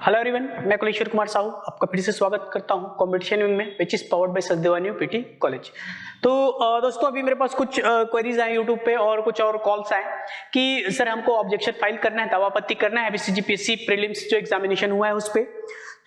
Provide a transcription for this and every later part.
Hello everyone, मैं कुलेश्वर कुमार साहू आपका फिर से स्वागत करता हूं कंपटीशन विंग में which is powered by Sachdeva new PT college. तो दोस्तों अभी मेरे पास कुछ क्वेरीज आए यूट्यूब पे और कुछ और कॉल्स आए कि सर हमको ऑब्जेक्शन फाइल करना है, दावापत्ति करना है सीजीपीएससी प्रीलिम्स जो एग्जामिनेशन हुआ है उस पे।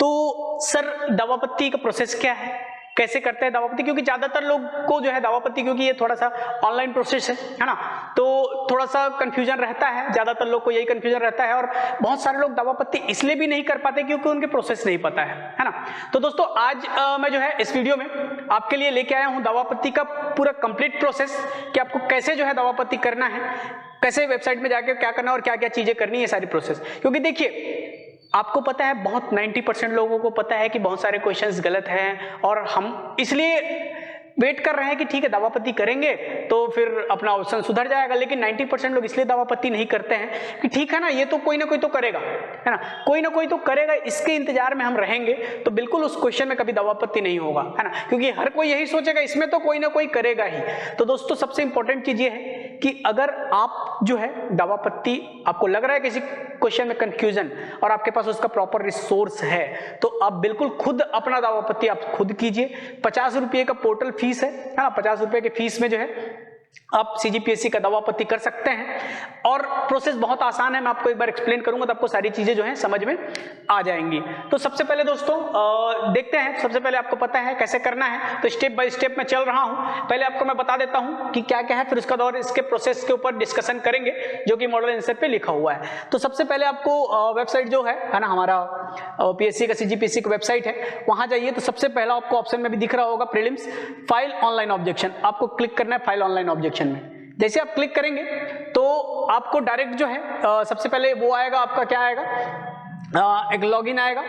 तो सर दावापत्ति का प्रोसेस क्या है, कैसे करते हैं दावापत्ति, क्योंकि ज्यादातर लोग को जो है दावापत्ति, क्योंकि ये थोड़ा सा ऑनलाइन प्रोसेस है ना, तो थोड़ा सा कंफ्यूजन रहता है, ज्यादातर लोग को यही कंफ्यूजन रहता है और बहुत सारे लोग दावापत्ति इसलिए भी नहीं कर पाते क्योंकि उनके प्रोसेस नहीं पता है ना। तो दोस्तों आज मैं जो है इस वीडियो में आपके लिए लेके आया हूं दावापत्ति का पूरा कंप्लीट प्रोसेस कि आपको कैसे जो है दावापत्ति करना है, कैसे वेबसाइट में जाके क्या करना और क्या क्या चीजें करनी है, सारी प्रोसेस। क्योंकि देखिए आपको पता है बहुत 90% लोगों को पता है कि बहुत सारे क्वेश्चंस गलत हैं और हम इसलिए वेट कर रहे हैं कि ठीक है दावापत्ति करेंगे तो फिर अपना ऑप्शन सुधर जाएगा, लेकिन 90% लोग इसलिए दावापत्ति नहीं करते हैं कि ठीक है ना, ये तो कोई ना कोई तो करेगा, है ना, कोई ना कोई तो करेगा, इसके इंतजार में हम रहेंगे तो बिल्कुल उस क्वेश्चन में कभी दावापत्ति नहीं होगा, है ना, क्योंकि हर कोई यही सोचेगा इसमें तो कोई ना कोई करेगा ही। तो दोस्तों सबसे इंपॉर्टेंट चीज ये है कि अगर आप जो है दावापत्ति, आपको लग रहा है किसी क्वेश्चन में कंफ्यूजन और आपके पास उसका प्रॉपर रिसोर्स है तो आप बिल्कुल खुद अपना दावापत्ति आप खुद कीजिए। 50 रुपये का पोर्टल फीस है ना, 50 रुपये के फीस में जो है आप सीजीपीएससी का दावापत्ति कर सकते हैं और प्रोसेस बहुत आसान है। मैं आपको एक बार एक्सप्लेन करूंगा तो आपको सारी चीजें जो है समझ में आ जाएंगी। तो सबसे पहले दोस्तों देखते हैं, सबसे पहले आपको पता है कैसे करना है, तो स्टेप बाय स्टेप मैं चल रहा हूं। पहले आपको मैं बता देता हूं कि क्या क्या है, फिर उसका दौर इसके प्रोसेस के ऊपर डिस्कशन करेंगे जो कि मॉडल आंसर पे लिखा हुआ है। तो सबसे पहले आपको वेबसाइट जो है ना, हमारा पीएससी का सीजीपीएससी का वेबसाइट है, वहां जाइए तो सबसे पहला आपको ऑप्शन में भी दिख रहा होगा प्रीलिम्स फाइल ऑनलाइन ऑब्जेक्शन, आपको क्लिक करना है फाइल ऑनलाइन ऑब्जेक्शन में। जैसे आप क्लिक करेंगे तो आपको डायरेक्ट जो है सबसे पहले वो आएगा, आपका क्या आएगा, एक लॉगिन आएगा।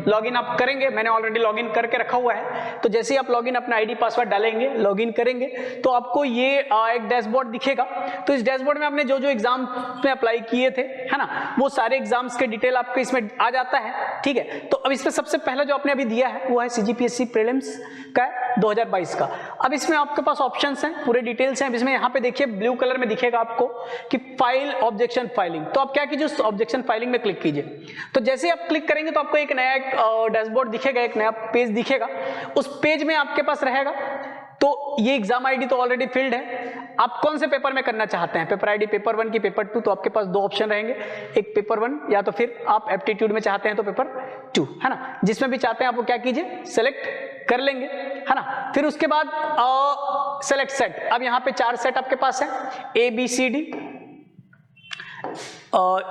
लॉगिन आप करेंगे, मैंने ऑलरेडी लॉगिन करके रखा हुआ है। तो जैसे ही आप लॉगिन अपना आईडी पासवर्ड डालेंगे, लॉगिन करेंगे तो आपको ये एक डैशबोर्ड दिखेगा। तो इस डैशबोर्ड में आपने जो जो एग्जाम में अप्लाई किए थे, है ना, वो सारे एग्जाम्स के डिटेल आपको इसमें आ जाता है। ठीक है, तो अब इसमें सबसे पहला जो आपने अभी दिया है वो है सीजीपीएससी प्रीलिम्स का 2022 का। अब इसमें आपके पास ऑप्शंस हैं, पूरे डिटेल्स हैं। इसमें यहाँ पे देखिए ब्लू कलर में दिखेगा आपको कि फाइल ऑब्जेक्शन फाइलिंग, तो आप क्या कीजिए उस ऑब्जेक्शन फाइलिंग में क्लिक कीजिए। तो जैसे आप क्लिक करेंगे तो आपको एक नया डैशबोर्ड दिखेगा, एक नया पेज दिखेगा। उस पेज में आपके पास रहेगा तो ये एग्जाम आईडी तो ऑलरेडी फिल्ड है, आप कौन से पेपर में करना चाहते हैं, पेपर आईडी पेपर 1 की पेपर 2, तो आपके पास दो ऑप्शन रहेंगे, एक पेपर 1 या तो फिर आप एप्टीट्यूड में चाहते हैं तो पेपर 2, है ना, जिसमें भी चाहते हैं आपको क्या कीजिए सेलेक्ट कर लेंगे, है ना। फिर उसके बाद सेलेक्ट सेट, अब यहाँ पे 4 सेट आपके पास है ABCD।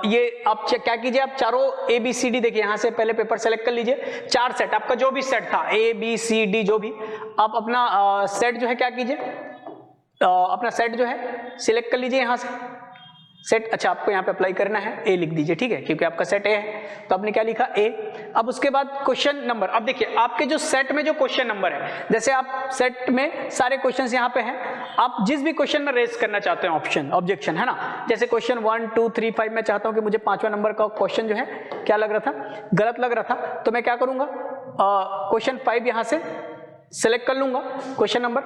ये आप क्या कीजिए, आप चारों ABCD देखिए, यहां से पहले पेपर सेलेक्ट कर लीजिए, 4 सेट, आपका जो भी सेट था ABCD जो भी, आप अपना सेट जो है क्या कीजिए, अपना सेट जो है सिलेक्ट कर लीजिए यहां से सेट। अच्छा, आपको यहाँ पे अप्लाई करना है A लिख दीजिए, ठीक है, क्योंकि आपका सेट A है तो आपने क्या लिखा A। अब उसके बाद क्वेश्चन नंबर, अब देखिए आपके जो सेट में जो क्वेश्चन नंबर है, जैसे आप सेट में सारे क्वेश्चंस यहाँ पे हैं, आप जिस भी क्वेश्चन में रेज करना चाहते हैं ऑप्शन ऑब्जेक्शन, है ना, जैसे क्वेश्चन 1 2 3 5 मैं चाहता हूं कि मुझे 5वां नंबर का क्वेश्चन जो है क्या लग रहा था, गलत लग रहा था, तो मैं क्या करूंगा, क्वेश्चन 5 यहां से सेलेक्ट कर लूंगा, क्वेश्चन नंबर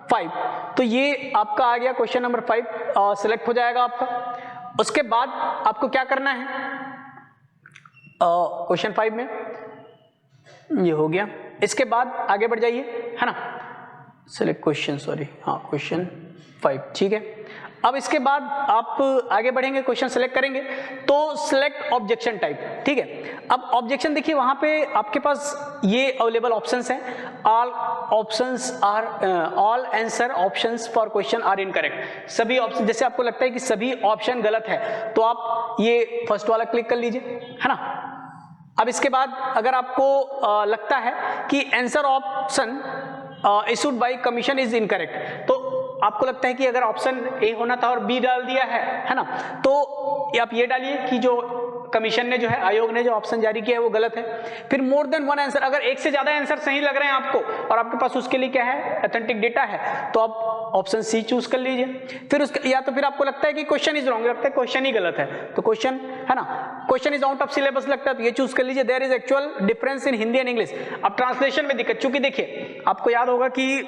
5, तो ये आपका आ गया क्वेश्चन नंबर 5 सिलेक्ट हो जाएगा आपका। उसके बाद आपको क्या करना है, क्वेश्चन 5 में ये हो गया, इसके बाद आगे बढ़ जाइए, है ना, सिलेक्ट क्वेश्चन, सॉरी हाँ क्वेश्चन 5, ठीक है। अब इसके बाद आप आगे बढ़ेंगे, क्वेश्चन सेलेक्ट करेंगे तो सिलेक्ट ऑब्जेक्शन टाइप, ठीक है। अब ऑब्जेक्शन देखिए वहां पे आपके पास ये अवेलेबल ऑप्शंस हैं, all answer options for question are incorrect, सभी ऑप्शन, जैसे आपको लगता है कि सभी ऑप्शन गलत है तो आप ये फर्स्ट वाला क्लिक कर लीजिए, है ना। अब इसके बाद अगर आपको लगता है कि answer option issued by commission is incorrect, तो आपको लगता है कि अगर ऑप्शन ए होना था और बी डाल दिया है ना, तो आप ये डालिए कि जो कमीशन ने जो है, आयोग ने जो ऑप्शन जारी किया है वो गलत है। फिर मोर देन 1 आंसर, अगर एक से ज्यादा आंसर सही लग रहे हैं आपको और आपके पास उसके लिए क्या है, ऑथेंटिक डेटा है, तो आप ऑप्शन सी चूज कर लीजिए। फिर उसके, या तो फिर आपको लगता है कि क्वेश्चन इज रॉन्ग, लगता है क्वेश्चन ही गलत है, तो क्वेश्चन, है ना, question is out of syllabus लगता है तो ये चूज कर लीजिए, there is actual difference in Hindi and English. अब ट्रांसलेशन में दिक्कत, चूंकि देखिए आपको याद होगा कि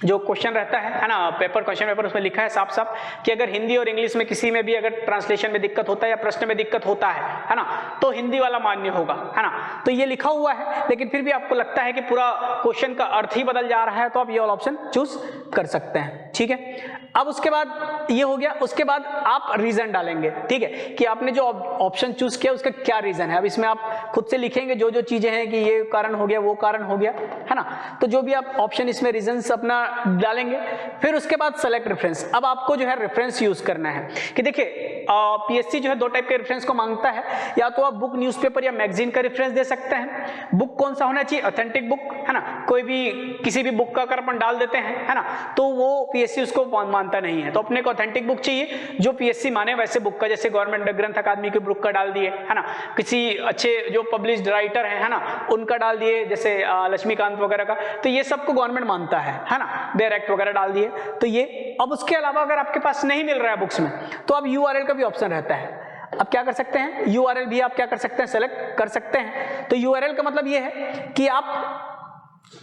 जो क्वेश्चन रहता है ना, क्वेश्चन पेपर, उसमें लिखा है साफ साफ कि अगर हिंदी और इंग्लिश में किसी में भी अगर ट्रांसलेशन में दिक्कत होता है या प्रश्न में दिक्कत होता है ना, तो हिंदी वाला मान्य होगा, है ना। तो ये लिखा हुआ है, लेकिन फिर भी आपको लगता है कि पूरा क्वेश्चन का अर्थ ही बदल जा रहा है, तो आप ये वाला ऑप्शन चूज कर सकते हैं, ठीक है। अब उसके बाद ये हो गया, उसके बाद आप रीजन डालेंगे, ठीक है, कि आपने जो ऑप्शन चूज किया उसका क्या रीजन है। अब इसमें आप खुद से लिखेंगे जो जो चीजें हैं कि ये कारण हो गया, वो कारण हो गया, है ना। तो जो भी आप ऑप्शन इसमें रीजंस अपना डालेंगे, फिर उसके बाद सेलेक्ट रेफरेंस। अब आपको जो है रेफरेंस यूज करना है कि देखिए पीएससी जो है दो टाइप के रेफरेंस को मांगता है, या तो आप बुक, न्यूज़पेपर या मैगजीन का रेफरेंस दे सकते हैं। बुक कौन सा होना चाहिए? ऑथेंटिक बुक, है ना। कोई भी किसी भी बुक का अगर अपन डाल देते हैं, है ना, तो वो पीएससी उसको मानता नहीं है। तो अपने को ऑथेंटिक बुक चाहिए जो पीएससी माने वैसे बुक का, जैसे गवर्नमेंट ग्रंथ अकादमी की बुक का डाल दिए, है ना, किसी अच्छे जो पब्लिश्ड राइटर है ना, उनका डाल दिए, जैसे लक्ष्मीकांत वगैरह का, तो ये सबको गवर्नमेंट मानता है ना, देयर एक्ट वगैरह डाल दिए, तो ये। अब उसके अलावा अगर आपके पास नहीं मिल रहा है बुक्स में, तो अब यूआरएल का भी ऑप्शन रहता है। अब क्या कर सकते हैं, यूआरएल भी आप क्या कर सकते हैं, सेलेक्ट कर सकते हैं। तो यूआरएल का मतलब ये है कि आप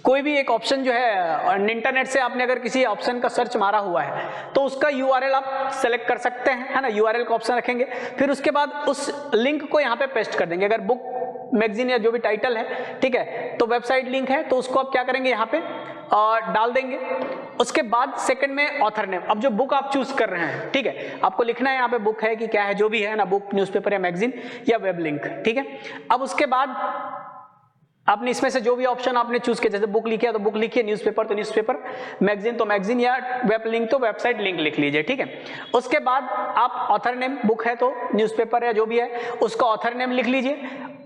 कोई भी एक ऑप्शन जो है इंटरनेट से आपने अगर किसी ऑप्शन का सर्च मारा हुआ है, तो उसका यूआरएल आप सेलेक्ट कर सकते हैं, है ना। यूआरएल का ऑप्शन रखेंगे, फिर उसके बाद उस लिंक को यहाँ पे पेस्ट कर देंगे। अगर बुक, मैगजीन या जो भी टाइटल है, ठीक है, तो वेबसाइट लिंक है, तो उसको आप क्या करेंगे, यहाँ पे डाल देंगे। उसके बाद सेकंड में ऑथर नेम। अब जो बुक आप चूज कर रहे हैं, ठीक है, आपको लिखना है यहाँ पे बुक है कि क्या है, जो भी है ना, बुक, न्यूज़पेपर या मैगजीन या वेब लिंक, ठीक है। अब उसके बाद आपने इसमें से जो भी ऑप्शन आपने चूज किया, जैसे बुक लिखिए तो बुक लिखिए, न्यूज़पेपर तो न्यूज़पेपर, मैगजीन तो मैगजीन, या वेब लिंक तो वेबसाइट लिंक लिख लीजिए, ठीक है। उसके बाद आप ऑथर नेम, बुक है तो न्यूज़पेपर या जो भी है उसका ऑथर नेम लिख लीजिए।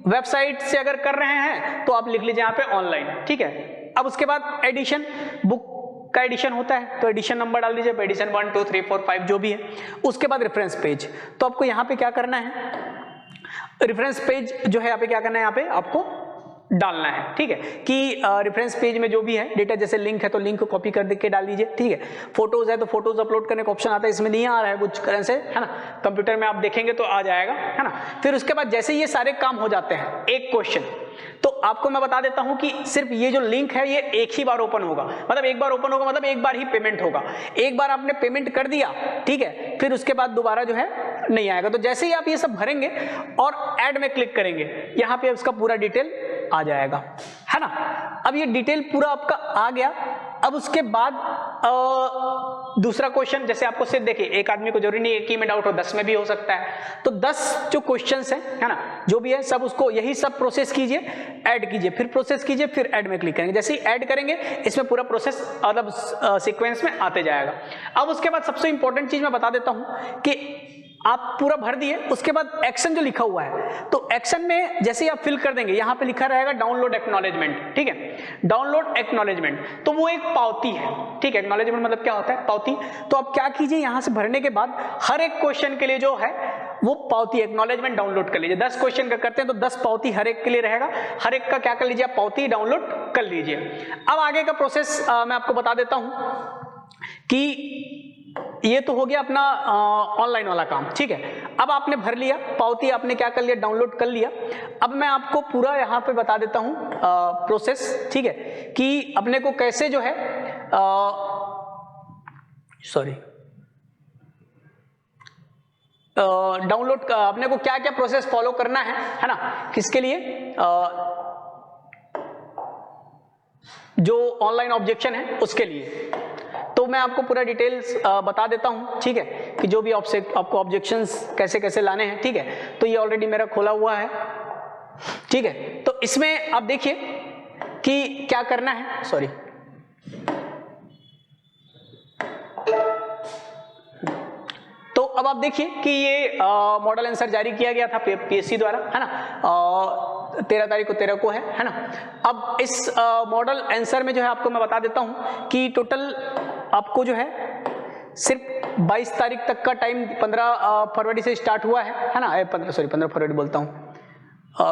वेबसाइट से अगर कर रहे हैं तो आप लिख लीजिए यहाँ पे ऑनलाइन, ठीक है। अब उसके बाद एडिशन, बुक का एडिशन होता है तो एडिशन नंबर डाल दीजिए, एडिशन 1 2 3 4 5 जो भी है। उसके बाद रेफरेंस पेज, तो आपको यहाँ पे क्या करना है, रेफरेंस पेज जो है यहाँ पे क्या करना है, यहाँ पे आपको डालना है, ठीक है, कि रेफरेंस पेज में जो भी है डेटा, जैसे लिंक है तो लिंक को कॉपी कर के डाल दीजिए, ठीक है। फोटोज है तो फोटोज अपलोड करने का ऑप्शन आता है, इसमें नहीं आ रहा है कुछ कारण से, है ना, कंप्यूटर में आप देखेंगे तो आ जाएगा, है ना। फिर उसके बाद जैसे ये सारे काम हो जाते हैं, एक क्वेश्चन, तो आपको मैं बता देता हूं कि सिर्फ ये जो लिंक है ये एक ही बार ओपन होगा, मतलब एक बार ओपन होगा, मतलब एक बार ही पेमेंट होगा। एक बार आपने पेमेंट कर दिया, ठीक है, फिर उसके बाद दोबारा जो है नहीं आएगा। तो जैसे ही आप ये सब भरेंगे और ऐड में क्लिक करेंगे, यहाँ पे उसका पूरा डिटेल आ जाएगा, है ना। अब ये डिटेल पूरा आपका आ गया। अब उसके बाद दूसरा क्वेश्चन, जैसे आपको सिर्फ देखिए, एक आदमी को जरूरी नहीं एक ही में डाउट हो, 10 में भी हो सकता है, तो 10 जो क्वेश्चंस हैं, है ना, जो भी है सब उसको यही सब प्रोसेस कीजिए, ऐड कीजिए, फिर प्रोसेस कीजिए, फिर ऐड में क्लिक करेंगे। जैसे ही ऐड करेंगे इसमें पूरा प्रोसेस मतलब सीक्वेंस में आते जाएगा। अब उसके बाद सबसे इंपॉर्टेंट चीज मैं बता देता हूं कि आप पूरा भर दिए, उसके बाद एक्शन जो लिखा हुआ है, तो एक्शन में जैसे ही आप फिल कर देंगे, यहाँ पे लिखा रहेगा डाउनलोड एक्नॉलेजमेंट, ठीक है, डाउनलोड एक्नॉलेजमेंट, तो वो एक पावती है, ठीक है। एक्नॉलेजमेंट मतलब क्या होता है, पावती। तो आप क्या कीजिए, यहाँ से भरने के बाद हर एक क्वेश्चन के लिए जो है वो पावती एक्नॉलेजमेंट डाउनलोड कर लीजिए। 10 क्वेश्चन का करते हैं तो 10 पावती हर एक के लिए रहेगा, हर एक का क्या कर लीजिए, आप पावती डाउनलोड कर लीजिए। अब आगे का प्रोसेस मैं आपको बता देता हूं कि ये तो हो गया अपना ऑनलाइन वाला काम, ठीक है। अब आपने भर लिया, पावती आपने क्या कर लिया, डाउनलोड कर लिया। अब मैं आपको पूरा यहाँ पे बता देता हूँ प्रोसेस, ठीक है, कि अपने को कैसे जो है डाउनलोड अपने को क्या क्या प्रोसेस फॉलो करना है ना, किसके लिए, जो ऑनलाइन ऑब्जेक्शन है उसके लिए। तो मैं आपको पूरा डिटेल्स बता देता हूं, ठीक है, कि जो भी आपको ऑब्जेक्शंस कैसे कैसे लाने हैं, ठीक है। तो ये ऑलरेडी मेरा खोला हुआ है, ठीक है। तो इसमें आप देखिए कि क्या करना है, तो अब आप देखिए कि ये मॉडल आंसर जारी किया गया था पीएससी द्वारा, है ना, 13 तारीख को 13 को है ना। अब इस मॉडल आंसर में जो है आपको मैं बता देता हूं कि टोटल आपको जो है सिर्फ 22 तारीख तक का टाइम, 15 फरवरी से स्टार्ट हुआ है ना, 15 फरवरी बोलता हूँ,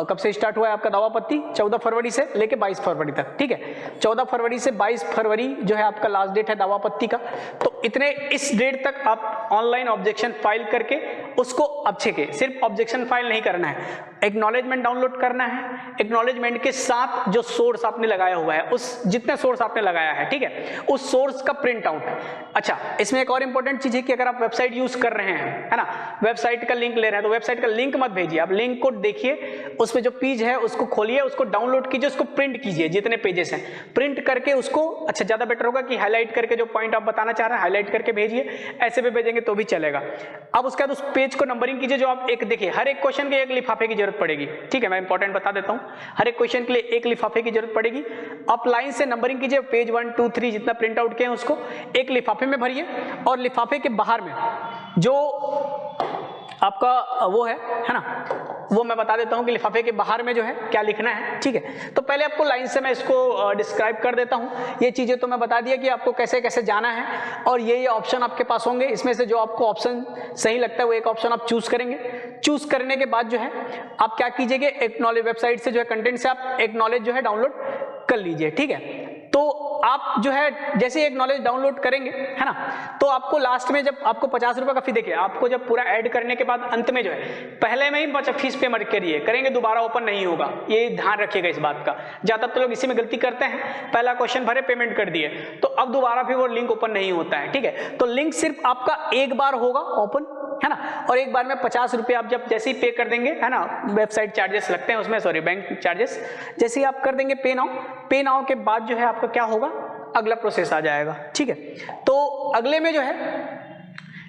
कब से स्टार्ट हुआ है आपका दावापत्ती, 14 फरवरी से लेके 22 फरवरी तक, ठीक है। 14 फरवरी से 22 फरवरी जो है आपका लास्ट डेट है दावापत्ती का। तो इतने इस डेट तक आप ऑनलाइन ऑब्जेक्शन फाइल करके उसको अच्छे के, सिर्फ ऑब्जेक्शन फाइल नहीं करना है, एक्नॉलेजमेंट डाउनलोड करना है, एक्नॉलेजमेंट के साथ जो सोर्स आपने लगाया हुआ है, उस जितने सोर्स आपने लगाया है, ठीक है, उस सोर्स का प्रिंट आउट। अच्छा, इसमें एक और इंपॉर्टेंट चीज है कि अगर आप वेबसाइट यूज कर रहे हैं, है ना, वेबसाइट का लिंक ले रहे हैं, तो वेबसाइट का लिंक मत भेजिए, आप लिंक को देखिए, उसमें जो पेज है उसको खोलिए, उसको डाउनलोड कीजिए, उसको प्रिंट कीजिए, जितने पेजेस हैं प्रिंट करके उसको, अच्छा ज्यादा बेटर होगा कि हाईलाइट करके जो पॉइंट आप बताना चाह रहे हैं हाईलाइट करके भेजिए, ऐसे भी भेजेंगे तो भी चलेगा। अब उसके बाद उस पेज को नंबरिंग कीजिए, जो आप एक देखिए, हर एक क्वेश्चन के एक लिफाफे की जरूरत पड़ेगी, ठीक है, मैं इंपॉर्टेंट बता देता हूं, हर एक क्वेश्चन के लिए एक लिफाफे की जरूरत पड़ेगी। आप लाइन से नंबरिंग कीजिए, पेज 1 2 3 जितना प्रिंट आउट किए हैं उसको एक लिफाफे में भरिए, और लिफाफे के बाहर में जो आपका वो है ना, वो मैं बता देता हूं कि लिफाफे के बाहर में जो है क्या लिखना है, ठीक है। तो पहले आपको लाइन से मैं इसको डिस्क्राइब कर देता हूं, ये चीजें तो मैं बता दिया कि आपको कैसे कैसे जाना है, और ये ऑप्शन आपके पास होंगे, इसमें से जो आपको ऑप्शन सही लगता है वो एक ऑप्शन आप चूज करेंगे। चूज करने के बाद जो है आप क्या कीजिएगा, एक्नॉलेज वेबसाइट से जो है कंटेंट से आप एक्नॉलेज जो है डाउनलोड कर लीजिए, ठीक है। तो आप जो है जैसे एक नॉलेज डाउनलोड करेंगे, है ना, तो आपको लास्ट में जब आपको 50 रुपए का फी, देखिए आपको जब पूरा ऐड करने के बाद अंत में जो है पहले में ही फीस पे मत करिए, करेंगे दोबारा ओपन नहीं होगा, ये ध्यान रखिएगा इस बात का। ज्यादातर लोग इसी में गलती करते हैं, पहला क्वेश्चन भरे पेमेंट कर दिए, तो अब दोबारा फिर वो लिंक ओपन नहीं होता है, ठीक है। तो लिंक सिर्फ आपका एक बार होगा ओपन, है ना, और एक बार में 50 रुपये आप जब जैसे ही पे कर देंगे, है ना, वेबसाइट चार्जेस लगते हैं उसमें, सॉरी बैंक चार्जेस, जैसे ही आप कर देंगे पे नाउ के बाद जो है आपका क्या होगा, अगला प्रोसेस आ जाएगा, ठीक है। तो अगले में जो है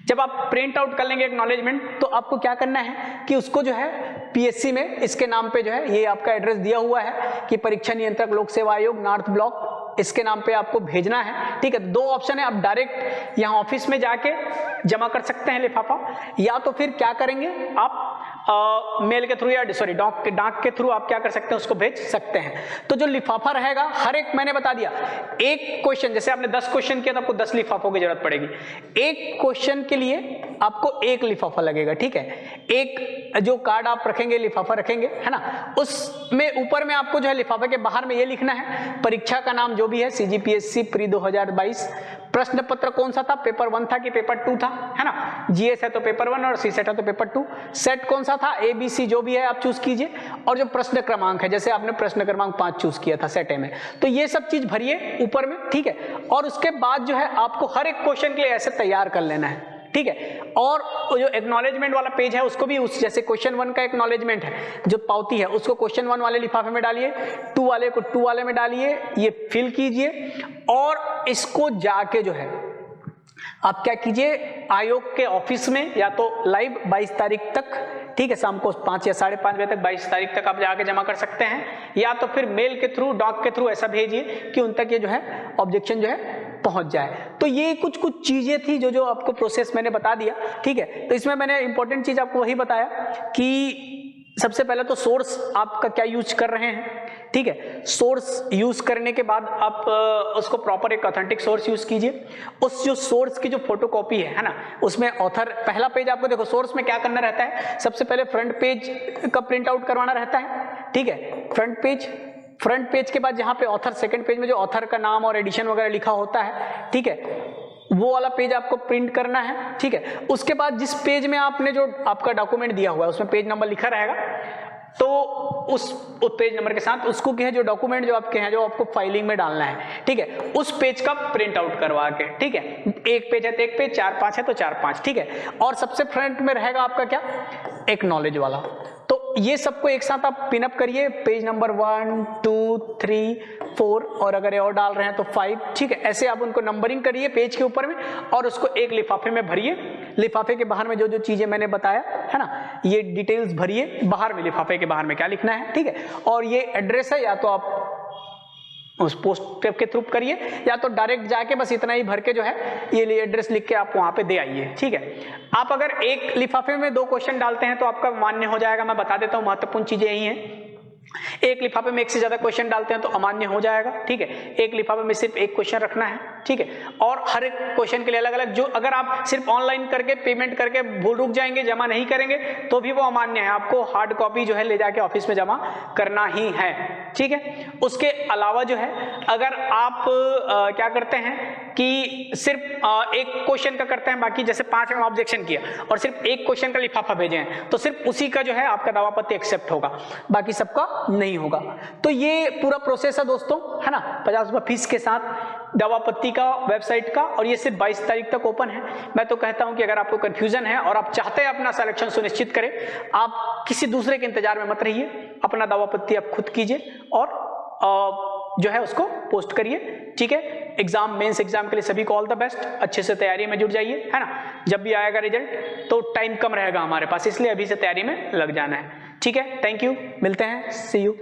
जब आप प्रिंट आउट कर लेंगे एक्नॉलेजमेंट, तो आपको क्या करना है कि उसको जो है पीएससी में इसके नाम पे जो है, ये आपका एड्रेस दिया हुआ है कि परीक्षा नियंत्रक लोक सेवा आयोग नॉर्थ ब्लॉक, इसके नाम पे आपको भेजना है, ठीक है। दो ऑप्शन है, आप डायरेक्ट यहाँ ऑफिस में जाके जमा कर सकते हैं लिफाफा, या तो फिर क्या करेंगे आप मेल के थ्रू या सॉरी डाक के थ्रू आप क्या कर सकते हैं, उसको भेज सकते हैं। तो जो लिफाफा रहेगा हर एक, मैंने बता दिया, एक क्वेश्चन जैसे आपने 10 क्वेश्चन किया तो आपको 10 लिफाफों की जरूरत पड़ेगी, एक क्वेश्चन के लिए आपको एक लिफाफा लगेगा, ठीक है। एक जो कार्ड आप रखेंगे, लिफाफा रखेंगे, है ना, उसमें ऊपर में आपको जो है लिफाफे के बाहर में ये लिखना है, परीक्षा का नाम जो भी है, CGPSC प्री 2022, प्रश्न पत्र कौन सा था, पेपर 1 था कि पेपर 2 था, है ना, GS है तो पेपर 1 और CSET है तो पेपर 2, सेट कौन सा था, ABC जो भी है आप चूज कीजिए, और जो प्रश्न क्रमांक है, जैसे आपने प्रश्न क्रमांक 5 चूज किया था सेट ए में, तो ये सब चीज भरिए ऊपर में, ठीक है। और उसके बाद जो है आपको हर एक क्वेश्चन के लिए ऐसे तैयार कर लेना है, ठीक है। और जो एक्नॉलेजमेंट वाला पेज है उसको भी उस जैसे क्वेश्चन 1 का एक्नॉलेजमेंट है, जो पावती है उसको क्वेश्चन 1 वाले लिफाफे में डालिए, 2 वाले को 2 वाले में डालिए, ये फिल कीजिए, और इसको जाके जो है आप क्या कीजिए, आयोग के ऑफिस में या तो लाइव 22 तारीख तक, ठीक है, शाम को 5 या 5:30 बजे तक 22 तारीख तक आप जाके जमा कर सकते हैं, या तो फिर मेल के थ्रू, डाक के थ्रू ऐसा भेजिए कि उन तक ये जो है ऑब्जेक्शन जो है पहुंच जाए। तो ये कुछ चीजें थी जो आपको प्रोसेस मैंने बता दिया, ठीक है। तो इसमें मैंने इंपॉर्टेंट चीज आपको वही बताया कि सबसे पहले तो सोर्स आपका क्या यूज कर रहे हैं, ठीक है। सोर्स यूज करने के बाद आप उसको प्रॉपर एक ऑथेंटिक सोर्स यूज कीजिए, उस जो सोर्स की जो फोटोकॉपी है ना, उसमें ऑथर पहला पेज आपको देखो, सोर्स में क्या करना रहता है, सबसे पहले फ्रंट पेज का प्रिंट आउट करवाना रहता है, ठीक है, फ्रंट पेज के बाद जहां पे ऑथर, सेकंड पेज में जो ऑथर का नाम और एडिशन वगैरह लिखा होता है, ठीक है, वो वाला पेज आपको प्रिंट करना है, ठीक है। उसके बाद जिस पेज में आपने जो आपका डॉक्यूमेंट दिया हुआ है उसमें पेज नंबर लिखा रहेगा, तो उस पेज नंबर के साथ उसको क्या है, जो डॉक्यूमेंट जो आपके हैं जो आपको फाइलिंग में डालना है, ठीक है, उस पेज का प्रिंट आउट करवा के, ठीक है, एक पेज है तो एक पेज, 4-5 है तो 4-5, ठीक है। और सबसे फ्रंट में रहेगा आपका क्या, एक्नॉलेज वाला। तो ये सबको एक साथ आप पिनअप करिए, पेज नंबर 1 2 3 4, और अगर और डाल रहे हैं तो 5, ठीक है। ऐसे आप उनको नंबरिंग करिए पेज के ऊपर में, और उसको एक लिफाफे में भरिए, लिफाफे के बाहर में जो चीजें मैंने बताया है ना, ये डिटेल्स भरिए बाहर में, लिफाफे के बाहर में क्या लिखना है, ठीक है। और ये एड्रेस है, या तो आप उस पोस्ट के थ्रू करिए, या तो डायरेक्ट जाके बस इतना ही भर के जो है ये एड्रेस लिख के आप वहां पे दे आइए, ठीक है। आप अगर एक लिफाफे में 2 क्वेश्चन डालते हैं तो आपका मान्य हो जाएगा, मैं बता देता हूं, महत्वपूर्ण चीजें यही हैं। एक लिफाफे में एक से ज्यादा क्वेश्चन डालते हैं तो अमान्य हो जाएगा, ठीक है। एक लिफाफे में सिर्फ एक क्वेश्चन रखना है, ठीक है। और हर एक क्वेश्चन के लिए अलग अलग, जो अगर आप सिर्फ ऑनलाइन करके पेमेंट करके भूल रुक जाएंगे, जमा नहीं करेंगे तो भी वो अमान्य है, आपको हार्ड कॉपी जो है ले जाके ऑफिस में जमा करना ही है, ठीक है। उसके अलावा जो है अगर आप क्या करते हैं कि सिर्फ एक क्वेश्चन का करते हैं, बाकी जैसे 5 में ऑब्जेक्शन किया और सिर्फ एक क्वेश्चन का लिफाफा भेजे हैं तो सिर्फ उसी का जो है आपका दावा पत्ती एक्सेप्ट होगा, बाकी सबका नहीं होगा। तो ये पूरा प्रोसेस है दोस्तों, है ना, 50 रुपये फीस के साथ दावा पत्ती का वेबसाइट का, और ये सिर्फ 22 तारीख तक ओपन है। मैं तो कहता हूं कि अगर आपको कंफ्यूजन है और आप चाहते हैं अपना सिलेक्शन सुनिश्चित करें, आप किसी दूसरे के इंतजार में मत रहिए, अपना दावा पत्ती आप खुद कीजिए और जो है उसको पोस्ट करिए, ठीक है। एग्जाम, मेंस एग्जाम के लिए सभी को ऑल द बेस्ट, अच्छे से तैयारी में जुट जाइए, है ना। जब भी आएगा रिजल्ट तो टाइम कम रहेगा हमारे पास, इसलिए अभी से तैयारी में लग जाना है, ठीक है। थैंक यू, मिलते हैं, सी यू।